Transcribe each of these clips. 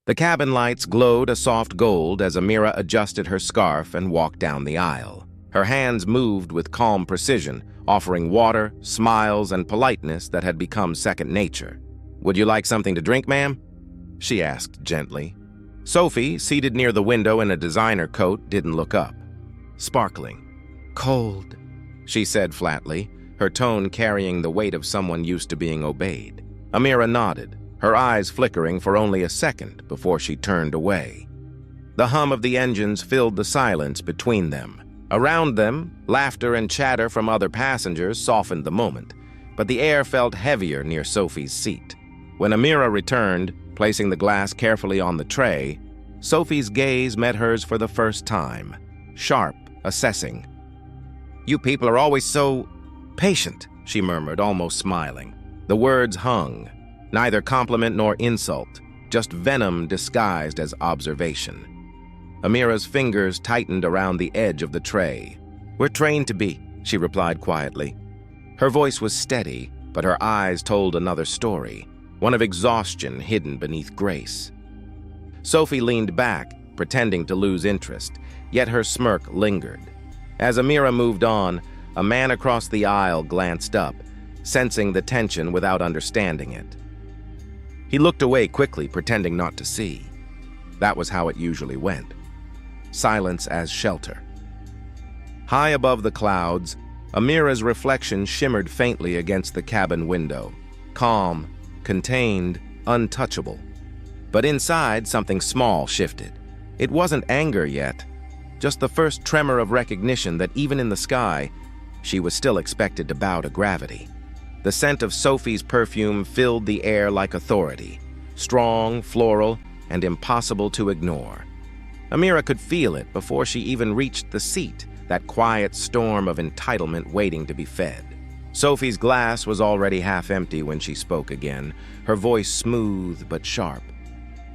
The cabin lights glowed a soft gold as Amara adjusted her scarf and walked down the aisle. Her hands moved with calm precision, offering water, smiles, and politeness that had become second nature. "Would you like something to drink, ma'am?" she asked gently. Sophie, seated near the window in a designer coat, didn't look up. "Sparkling. Cold," she said flatly, her tone carrying the weight of someone used to being obeyed. Amara nodded, her eyes flickering for only a second before she turned away. The hum of the engines filled the silence between them. Around them, laughter and chatter from other passengers softened the moment, but the air felt heavier near Sophie's seat. When Amara returned, placing the glass carefully on the tray, Sophie's gaze met hers for the first time, sharp, assessing. "You people are always so patient," she murmured, almost smiling. The words hung, neither compliment nor insult, just venom disguised as observation. Amira's fingers tightened around the edge of the tray. "We're trained to be," she replied quietly. Her voice was steady, but her eyes told another story, one of exhaustion hidden beneath grace. Sophie leaned back, pretending to lose interest, yet her smirk lingered. As Amara moved on, a man across the aisle glanced up, sensing the tension without understanding it. He looked away quickly, pretending not to see. That was how it usually went. Silence as shelter. High above the clouds, Amira's reflection shimmered faintly against the cabin window, calm, contained, untouchable. But inside, something small shifted. It wasn't anger yet, just the first tremor of recognition that even in the sky, she was still expected to bow to gravity. The scent of Sophie's perfume filled the air like authority, strong, floral, and impossible to ignore. Amara could feel it before she even reached the seat, that quiet storm of entitlement waiting to be fed. Sophie's glass was already half empty when she spoke again, her voice smooth but sharp.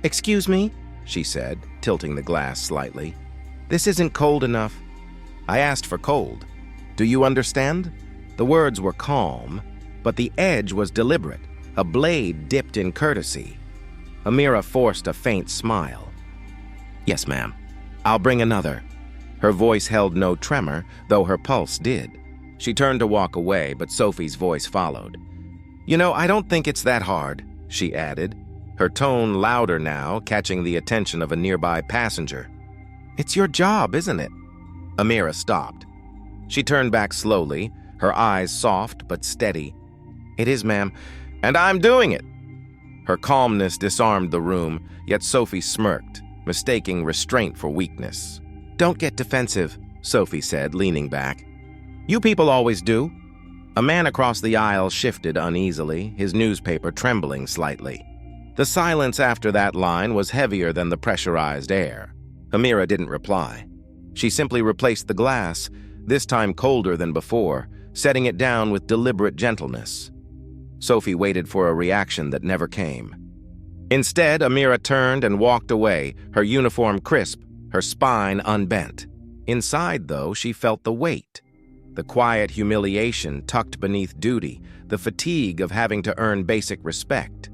"Excuse me," she said, tilting the glass slightly. "This isn't cold enough." "I asked for cold. Do you understand?" The words were calm, but the edge was deliberate, a blade dipped in courtesy. Amara forced a faint smile. "Yes, ma'am. I'll bring another." Her voice held no tremor, though her pulse did. She turned to walk away, but Sophie's voice followed. "You know, I don't think it's that hard," she added, her tone louder now, catching the attention of a nearby passenger. "It's your job, isn't it?" Amara stopped. She turned back slowly, her eyes soft but steady. "It is, ma'am, and I'm doing it." Her calmness disarmed the room, yet Sophie smirked, mistaking restraint for weakness. "Don't get defensive," Sophie said, leaning back. "You people always do." A man across the aisle shifted uneasily, his newspaper trembling slightly. The silence after that line was heavier than the pressurized air. Amara didn't reply. She simply replaced the glass, this time colder than before, setting it down with deliberate gentleness. Sophie waited for a reaction that never came. Instead, Amara turned and walked away, her uniform crisp, her spine unbent. Inside, though, she felt the weight. The quiet humiliation tucked beneath duty, the fatigue of having to earn basic respect.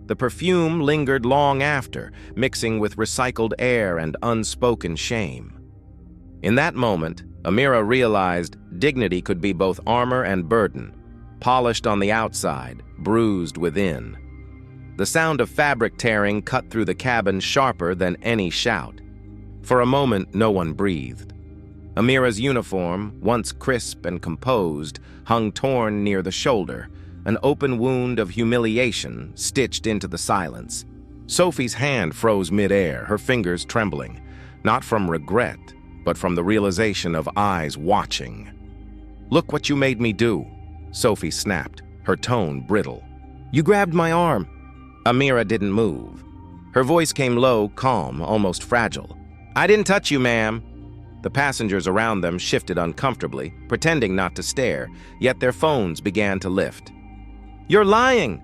The perfume lingered long after, mixing with recycled air and unspoken shame. In that moment, Amara realized dignity could be both armor and burden, polished on the outside, bruised within. The sound of fabric tearing cut through the cabin sharper than any shout. For a moment, no one breathed. Amira's uniform, once crisp and composed, hung torn near the shoulder, an open wound of humiliation stitched into the silence. Sophie's hand froze midair, her fingers trembling, not from regret, but from the realization of eyes watching. "Look what you made me do," Sophie snapped, her tone brittle. "You grabbed my arm." Amara didn't move. Her voice came low, calm, almost fragile. "I didn't touch you, ma'am." The passengers around them shifted uncomfortably, pretending not to stare, yet their phones began to lift. "You're lying!"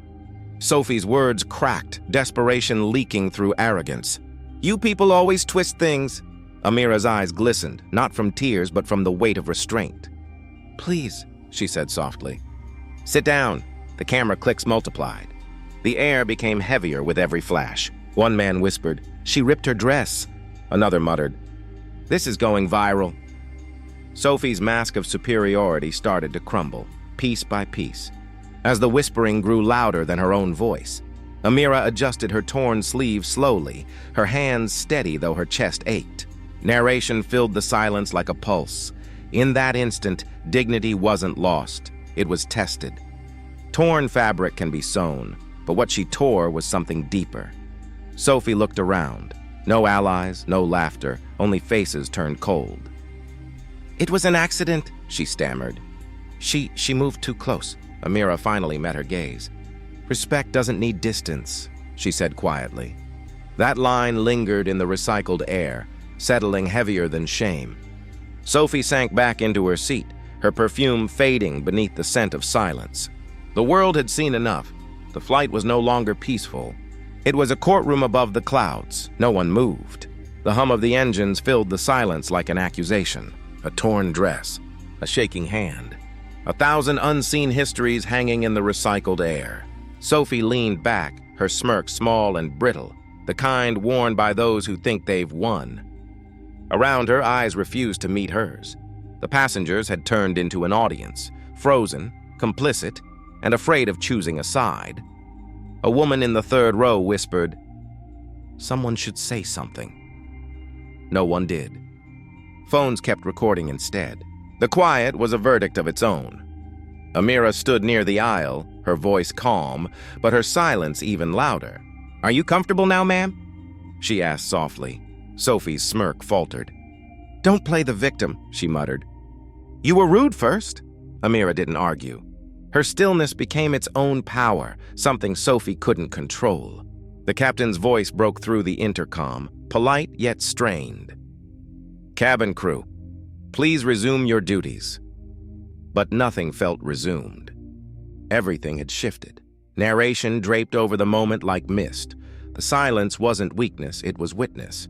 Sophie's words cracked, desperation leaking through arrogance. "You people always twist things." Amira's eyes glistened, not from tears, but from the weight of restraint. "Please," she said softly. "Sit down." The camera clicks multiplied. The air became heavier with every flash. One man whispered, "She ripped her dress." Another muttered, "This is going viral." Sophie's mask of superiority started to crumble, piece by piece. As the whispering grew louder than her own voice, Amara adjusted her torn sleeve slowly, her hands steady though her chest ached. Narration filled the silence like a pulse. In that instant, dignity wasn't lost. It was tested. Torn fabric can be sewn, but what she tore was something deeper. Sophie looked around. No allies, no laughter, only faces turned cold. "It was an accident," she stammered. She moved too close." Amara finally met her gaze. "Respect doesn't need distance," she said quietly. That line lingered in the recycled air, settling heavier than shame. Sophie sank back into her seat, her perfume fading beneath the scent of silence. The world had seen enough. The flight was no longer peaceful. It was a courtroom above the clouds. No one moved. The hum of the engines filled the silence like an accusation. A torn dress, a shaking hand, 1,000 unseen histories hanging in the recycled air. Sophie leaned back, her smirk small and brittle, the kind worn by those who think they've won. Around her, eyes refused to meet hers. The passengers had turned into an audience, frozen, complicit, and afraid of choosing a side. A woman in the third row whispered, "Someone should say something." No one did. Phones kept recording instead. The quiet was a verdict of its own. Amara stood near the aisle, her voice calm, but her silence even louder. "Are you comfortable now, ma'am?" she asked softly. Sophie's smirk faltered. "Don't play the victim," she muttered. "You were rude first." Amara didn't argue. Her stillness became its own power, something Sophie couldn't control. The captain's voice broke through the intercom, polite yet strained. "Cabin crew, please resume your duties." But nothing felt resumed. Everything had shifted. Narration draped over the moment like mist. The silence wasn't weakness, it was witness.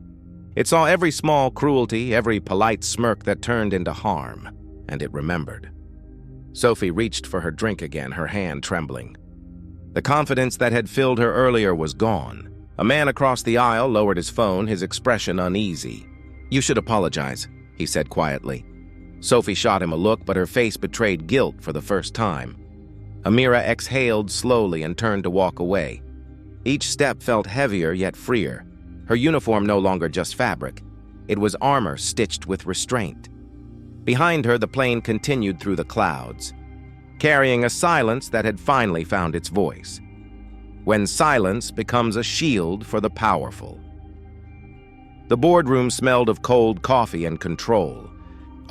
It saw every small cruelty, every polite smirk that turned into harm, and it remembered. Sophie reached for her drink again, her hand trembling. The confidence that had filled her earlier was gone. A man across the aisle lowered his phone, his expression uneasy. "You should apologize," he said quietly. Sophie shot him a look, but her face betrayed guilt for the first time. Amara exhaled slowly and turned to walk away. Each step felt heavier yet freer. Her uniform no longer just fabric. It was armor stitched with restraint. Behind her, the plane continued through the clouds, carrying a silence that had finally found its voice. When silence becomes a shield for the powerful. The boardroom smelled of cold coffee and control.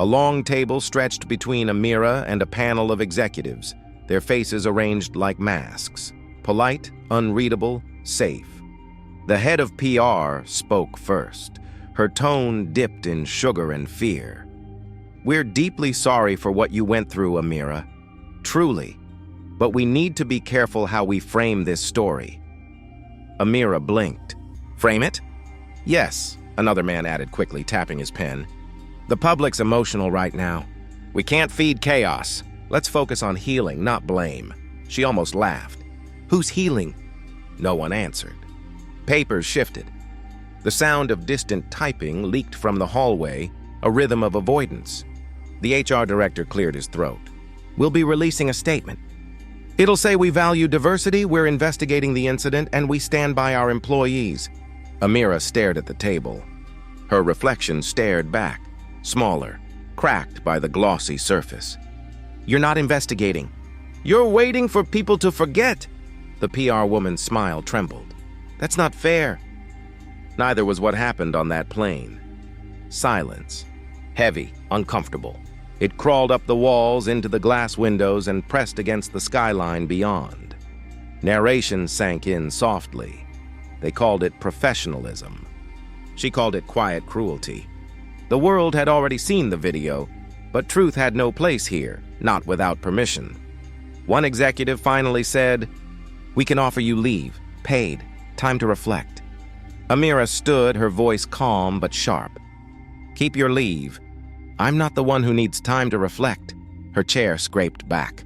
A long table stretched between Amara and a panel of executives, their faces arranged like masks, polite, unreadable, safe. The head of PR spoke first. Her tone dipped in sugar and fear. "We're deeply sorry for what you went through, Amara. Truly. But we need to be careful how we frame this story." Amara blinked. "Frame it?" "Yes," another man added quickly, tapping his pen. "The public's emotional right now. We can't feed chaos. Let's focus on healing, not blame." She almost laughed. "Who's healing?" No one answered. Papers shifted. The sound of distant typing leaked from the hallway, a rhythm of avoidance. The HR director cleared his throat. "We'll be releasing a statement. It'll say we value diversity, we're investigating the incident, and we stand by our employees." Amara stared at the table. Her reflection stared back, smaller, cracked by the glossy surface. "You're not investigating. You're waiting for people to forget." The PR woman's smile trembled. "That's not fair." Neither was what happened on that plane. Silence. Heavy, uncomfortable. It crawled up the walls into the glass windows and pressed against the skyline beyond. Narration sank in softly. They called it professionalism. She called it quiet cruelty. The world had already seen the video, but truth had no place here, not without permission. One executive finally said, "We can offer you leave, paid, time to reflect." Amara stood, her voice calm but sharp. "Keep your leave. I'm not the one who needs time to reflect." Her chair scraped back,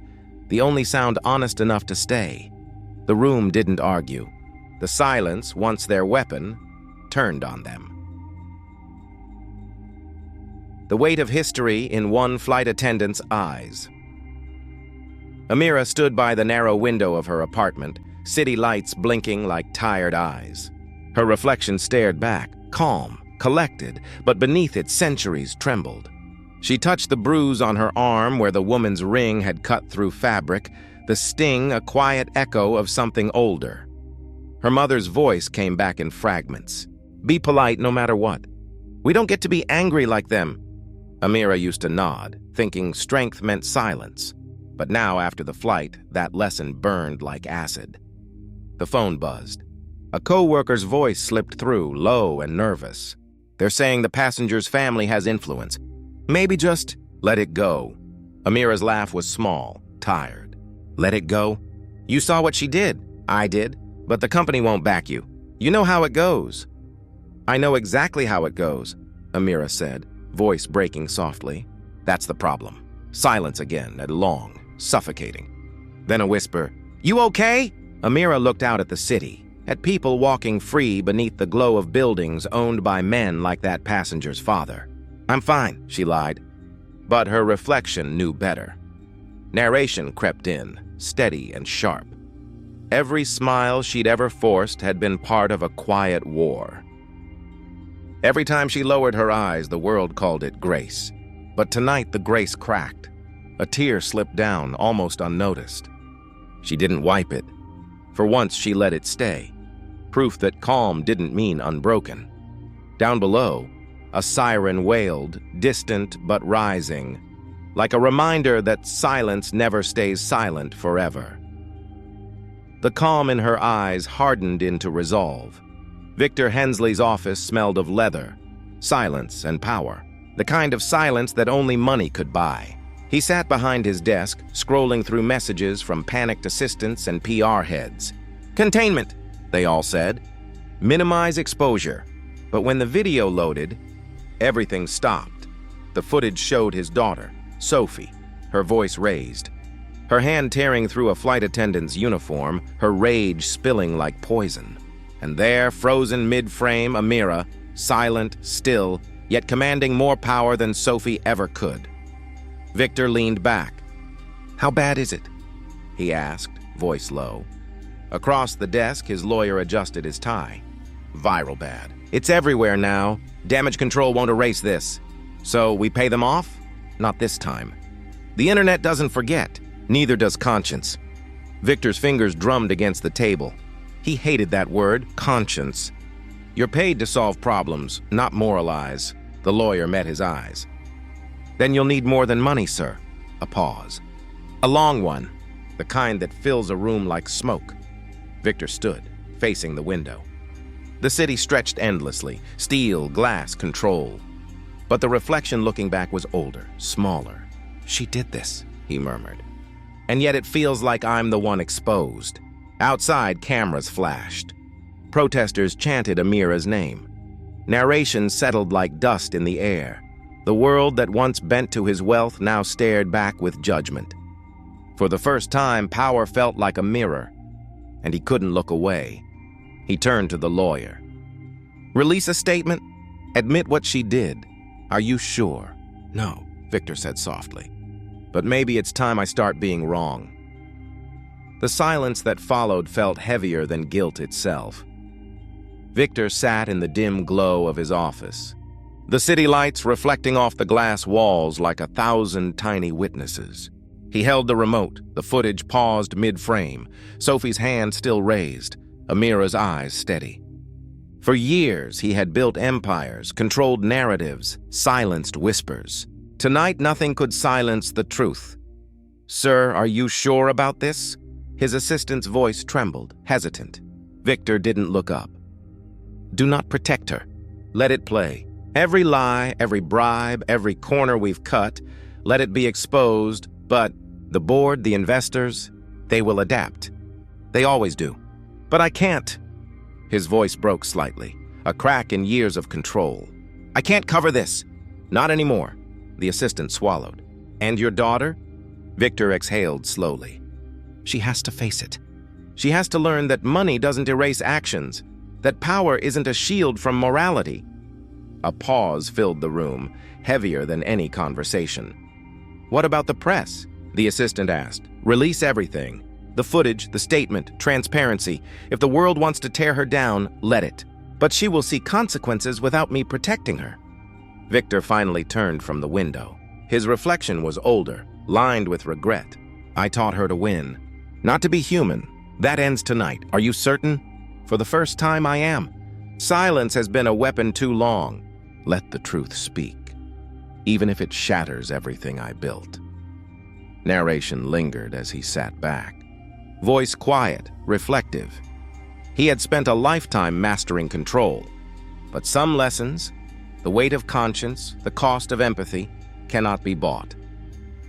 the only sound honest enough to stay. The room didn't argue. The silence, once their weapon, turned on them. The weight of history in one flight attendant's eyes. Amara stood by the narrow window of her apartment, city lights blinking like tired eyes. Her reflection stared back, calm, collected, but beneath it centuries trembled. She touched the bruise on her arm where the woman's ring had cut through fabric, the sting a quiet echo of something older. Her mother's voice came back in fragments. "Be polite no matter what. We don't get to be angry like them." Amara used to nod, thinking strength meant silence. But now, after the flight, that lesson burned like acid. The phone buzzed. A co-worker's voice slipped through, low and nervous. "They're saying the passenger's family has influence. Maybe just let it go." Amira's laugh was small, tired. "Let it go? You saw what she did." "I did, but the company won't back you. You know how it goes." "I know exactly how it goes," Amara said, voice breaking softly. "That's the problem." Silence again, and long, suffocating. Then a whisper, "You okay?" Amara looked out at the city, at people walking free beneath the glow of buildings owned by men like that passenger's father. "I'm fine," she lied. But her reflection knew better. Narration crept in, steady and sharp. Every smile she'd ever forced had been part of a quiet war. Every time she lowered her eyes, the world called it grace. But tonight the grace cracked. A tear slipped down, almost unnoticed. She didn't wipe it. For once, she let it stay. Proof that calm didn't mean unbroken. Down below, a siren wailed, distant but rising, like a reminder that silence never stays silent forever. The calm in her eyes hardened into resolve. Victor Hensley's office smelled of leather, silence, and power, the kind of silence that only money could buy. He sat behind his desk, scrolling through messages from panicked assistants and PR heads. "Containment," they all said. "Minimize exposure." But when the video loaded, everything stopped. The footage showed his daughter, Sophie, her voice raised, her hand tearing through a flight attendant's uniform, her rage spilling like poison. And there, frozen mid-frame, Amara, silent, still, yet commanding more power than Sophie ever could. Victor leaned back. "How bad is it?" he asked, voice low. Across the desk, his lawyer adjusted his tie. "Viral bad. It's everywhere now. Damage control won't erase this. So we pay them off? Not this time. The internet doesn't forget. Neither does conscience." Victor's fingers drummed against the table. He hated that word, conscience. "You're paid to solve problems, not moralize." The lawyer met his eyes. "Then you'll need more than money, sir." A pause. "A long one, the kind that fills a room like smoke." Victor stood, facing the window. The city stretched endlessly, steel, glass, control. But the reflection looking back was older, smaller. "She did this," he murmured. "And yet it feels like I'm the one exposed." Outside, cameras flashed. Protesters chanted Amira's name. Narration settled like dust in the air. The world that once bent to his wealth now stared back with judgment. For the first time, power felt like a mirror, and he couldn't look away. He turned to the lawyer. "Release a statement? Admit what she did. Are you sure?" "No," Victor said softly. "But maybe it's time I start being wrong." The silence that followed felt heavier than guilt itself. Victor sat in the dim glow of his office, the city lights reflecting off the glass walls like 1,000 tiny witnesses. He held the remote, the footage paused mid-frame, Sophie's hand still raised, Amira's eyes steady. For years, he had built empires, controlled narratives, silenced whispers. Tonight, nothing could silence the truth. "Sir, are you sure about this?" His assistant's voice trembled, hesitant. Victor didn't look up. "Do not protect her. Let it play. Every lie, every bribe, every corner we've cut, let it be exposed, but the board, the investors, they will adapt. They always do. But I can't." His voice broke slightly, a crack in years of control. "I can't cover this. Not anymore." The assistant swallowed. "And your daughter?" Victor exhaled slowly. "She has to face it." She has to learn that money doesn't erase actions, that power isn't a shield from morality. A pause filled the room, heavier than any conversation. "What about the press?" the assistant asked. "Release everything. The footage, the statement, transparency. If the world wants to tear her down, let it. But she will see consequences without me protecting her." Victor finally turned from the window. His reflection was older, lined with regret. "I taught her to win, not to be human. That ends tonight. Are you certain?" "For the first time, I am. Silence has been a weapon too long. Let the truth speak, even if it shatters everything I built." Narration lingered as he sat back. Voice quiet, reflective. He had spent a lifetime mastering control. But some lessons, the weight of conscience, the cost of empathy, cannot be bought.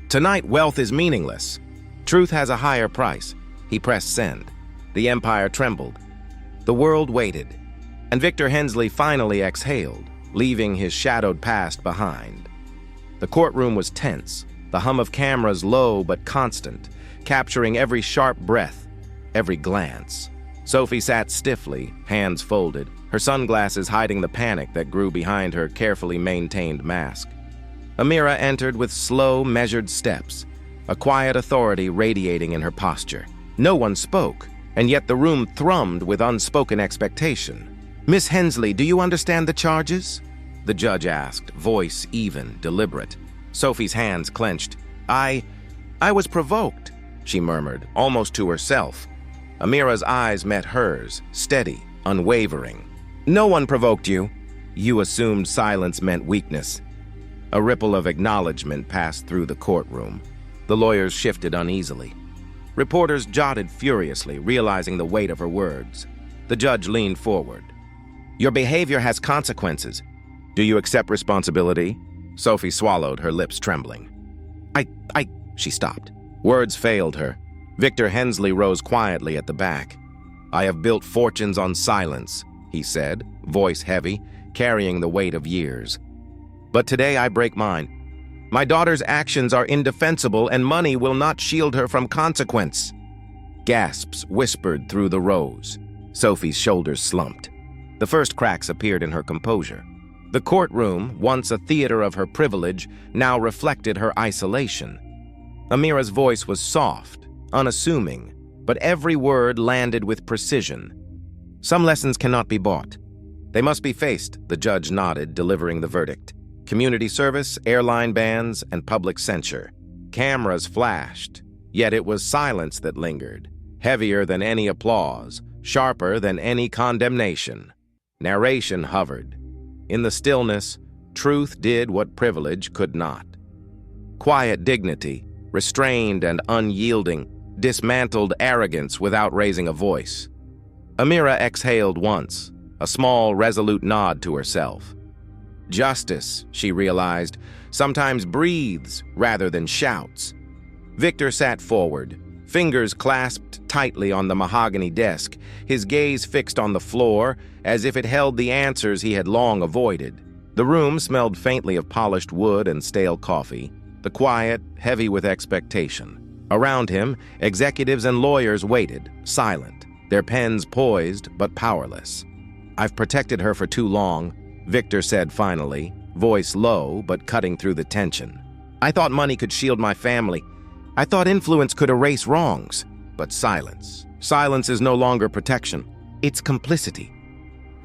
Tonight, wealth is meaningless. Truth has a higher price. He pressed send. The empire trembled. The world waited. And Victor Hensley finally exhaled, leaving his shadowed past behind. The courtroom was tense, the hum of cameras low but constant, capturing every sharp breath, every glance. Sophie sat stiffly, hands folded, her sunglasses hiding the panic that grew behind her carefully maintained mask. Amara entered with slow, measured steps, a quiet authority radiating in her posture. No one spoke, and yet the room thrummed with unspoken expectation. "Miss Hensley, do you understand the charges?" the judge asked, voice even, deliberate. Sophie's hands clenched. I was provoked," she murmured, almost to herself. Amira's eyes met hers, steady, unwavering. "No one provoked you." "You assumed silence meant weakness." A ripple of acknowledgement passed through the courtroom. The lawyers shifted uneasily. Reporters jotted furiously, realizing the weight of her words. The judge leaned forward. "Your behavior has consequences. Do you accept responsibility?" Sophie swallowed, her lips trembling. She stopped. Words failed her. Victor Hensley rose quietly at the back. "I have built fortunes on silence," he said, voice heavy, carrying the weight of years. "But today I break mine. My daughter's actions are indefensible and money will not shield her from consequence." Gasps whispered through the rows. Sophie's shoulders slumped. The first cracks appeared in her composure. The courtroom, once a theater of her privilege, now reflected her isolation. Amira's voice was soft, unassuming, but every word landed with precision. "Some lessons cannot be bought. They must be faced," the judge nodded, delivering the verdict. Community service, airline bans, and public censure. Cameras flashed, yet it was silence that lingered, heavier than any applause, sharper than any condemnation. Narration hovered. In the stillness, truth did what privilege could not. Quiet dignity, restrained and unyielding, dismantled arrogance without raising a voice. Amara exhaled once, a small, resolute nod to herself. Justice, she realized, sometimes breathes rather than shouts. Victor sat forward, fingers clasped tightly on the mahogany desk, his gaze fixed on the floor as if it held the answers he had long avoided. The room smelled faintly of polished wood and stale coffee, the quiet heavy with expectation. Around him, executives and lawyers waited, silent, their pens poised but powerless. "I've protected her for too long," Victor said finally, voice low but cutting through the tension. "I thought money could shield my family. I thought influence could erase wrongs. But silence. Silence is no longer protection. It's complicity."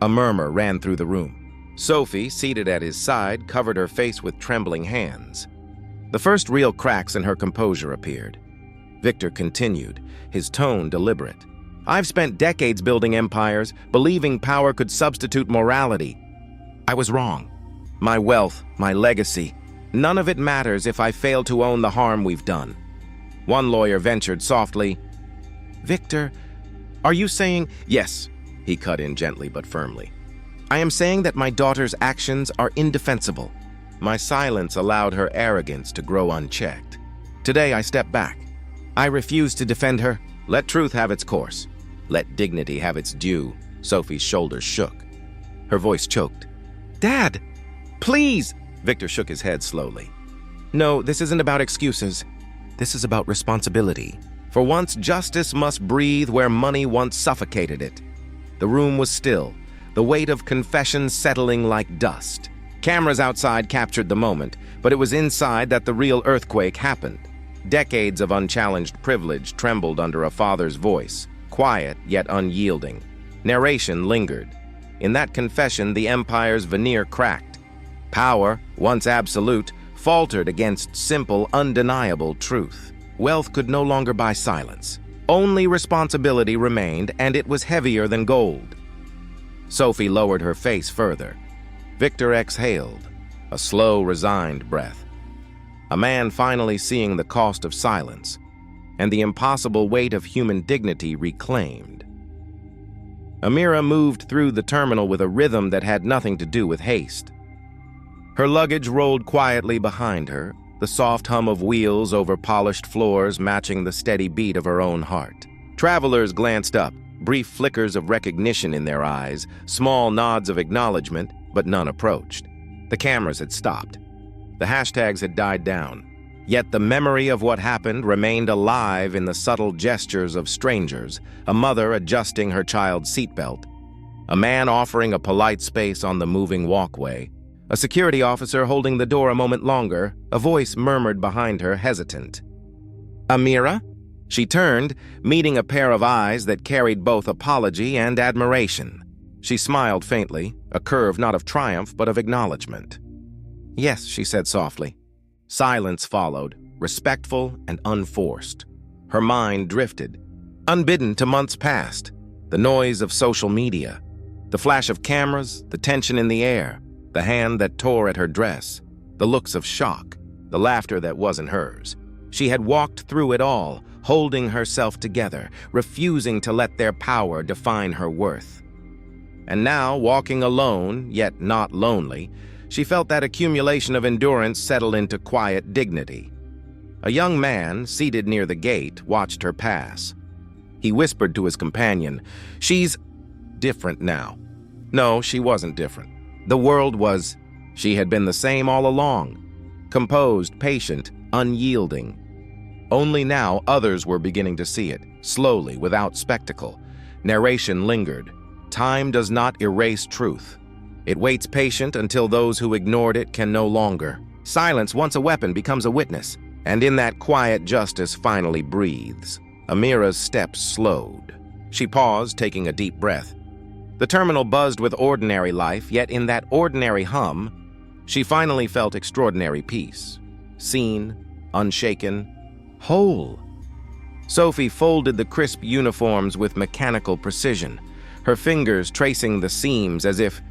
A murmur ran through the room. Sophie, seated at his side, covered her face with trembling hands. The first real cracks in her composure appeared. Victor continued, his tone deliberate. "I've spent decades building empires, believing power could substitute morality. I was wrong. My wealth, my legacy, none of it matters if I fail to own the harm we've done." One lawyer ventured softly, "Victor, are you saying—" "Yes," he cut in gently but firmly. "I am saying that my daughter's actions are indefensible." My silence allowed her arrogance to grow unchecked. Today I step back. I refuse to defend her. Let truth have its course. Let dignity have its due. Sophie's shoulders shook. Her voice choked. "Dad, please!" Victor shook his head slowly. "No, this isn't about excuses. This is about responsibility. For once, justice must breathe where money once suffocated it. The room was still, the weight of confession settling like dust. Cameras outside captured the moment, but it was inside that the real earthquake happened. Decades of unchallenged privilege trembled under a father's voice, quiet yet unyielding. Narration lingered. In that confession, the empire's veneer cracked. Power, once absolute, faltered against simple, undeniable truth. Wealth could no longer buy silence. Only responsibility remained, and it was heavier than gold. Sophie lowered her face further. Victor exhaled, a slow, resigned breath. A man finally seeing the cost of silence, and the impossible weight of human dignity reclaimed. Amara moved through the terminal with a rhythm that had nothing to do with haste. Her luggage rolled quietly behind her, the soft hum of wheels over polished floors matching the steady beat of her own heart. Travelers glanced up, brief flickers of recognition in their eyes, small nods of acknowledgement, but none approached. The cameras had stopped. The hashtags had died down. Yet the memory of what happened remained alive in the subtle gestures of strangers, a mother adjusting her child's seatbelt, a man offering a polite space on the moving walkway, a security officer holding the door a moment longer. A voice murmured behind her, hesitant. "Amara?" She turned, meeting a pair of eyes that carried both apology and admiration. She smiled faintly, a curve not of triumph but of acknowledgement. "Yes," she said softly. Silence followed, respectful and unforced. Her mind drifted, unbidden to months past, the noise of social media, the flash of cameras, the tension in the air, the hand that tore at her dress, the looks of shock, the laughter that wasn't hers. She had walked through it all, holding herself together, refusing to let their power define her worth. And now, walking alone, yet not lonely, she felt that accumulation of endurance settle into quiet dignity. A young man, seated near the gate, watched her pass. He whispered to his companion, "She's different now." No, she wasn't different. The world was. She had been the same all along. Composed, patient, unyielding. Only now others were beginning to see it, slowly, without spectacle. Narration lingered. Time does not erase truth. It waits patient until those who ignored it can no longer. Silence, once a weapon, becomes a witness, and in that quiet justice finally breathes. Amara's steps slowed. She paused, taking a deep breath. The terminal buzzed with ordinary life, yet in that ordinary hum, she finally felt extraordinary peace. Seen, unshaken, whole. Sophie folded the crisp uniforms with mechanical precision, her fingers tracing the seams as if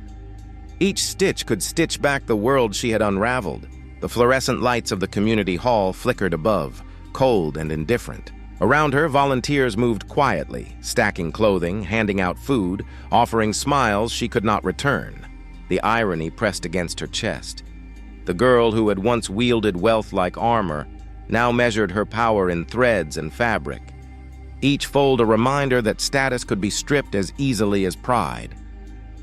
each stitch could stitch back the world she had unraveled. The fluorescent lights of the community hall flickered above, cold and indifferent. Around her, volunteers moved quietly, stacking clothing, handing out food, offering smiles she could not return. The irony pressed against her chest. The girl who had once wielded wealth like armor now measured her power in threads and fabric. Each fold a reminder that status could be stripped as easily as pride.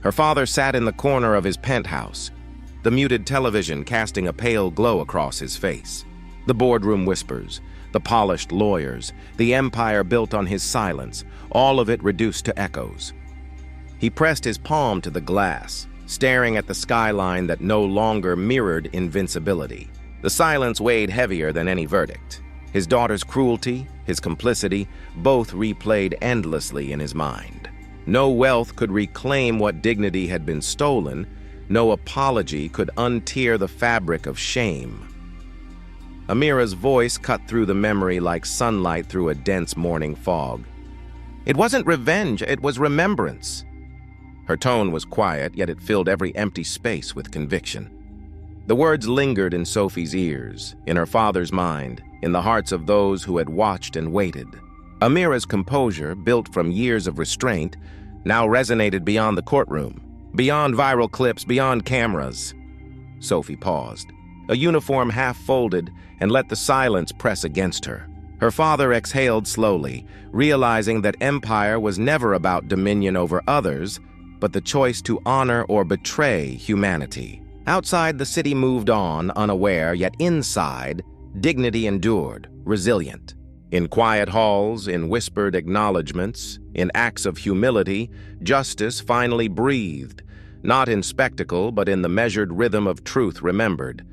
Her father sat in the corner of his penthouse, the muted television casting a pale glow across his face. The boardroom whispers, the polished lawyers, the empire built on his silence, all of it reduced to echoes. He pressed his palm to the glass, staring at the skyline that no longer mirrored invincibility. The silence weighed heavier than any verdict. His daughter's cruelty, his complicity, both replayed endlessly in his mind. No wealth could reclaim what dignity had been stolen. No apology could untear the fabric of shame. Amara's voice cut through the memory like sunlight through a dense morning fog. It wasn't revenge, it was remembrance. Her tone was quiet, yet it filled every empty space with conviction. The words lingered in Sophie's ears, in her father's mind, in the hearts of those who had watched and waited. Amara's composure, built from years of restraint, now resonated beyond the courtroom, beyond viral clips, beyond cameras. Sophie paused, a uniform half folded, and let the silence press against her. Her father exhaled slowly, realizing that empire was never about dominion over others, but the choice to honor or betray humanity. Outside, the city moved on, unaware, yet inside, dignity endured, resilient. In quiet halls, in whispered acknowledgments, in acts of humility, justice finally breathed, not in spectacle but in the measured rhythm of truth remembered.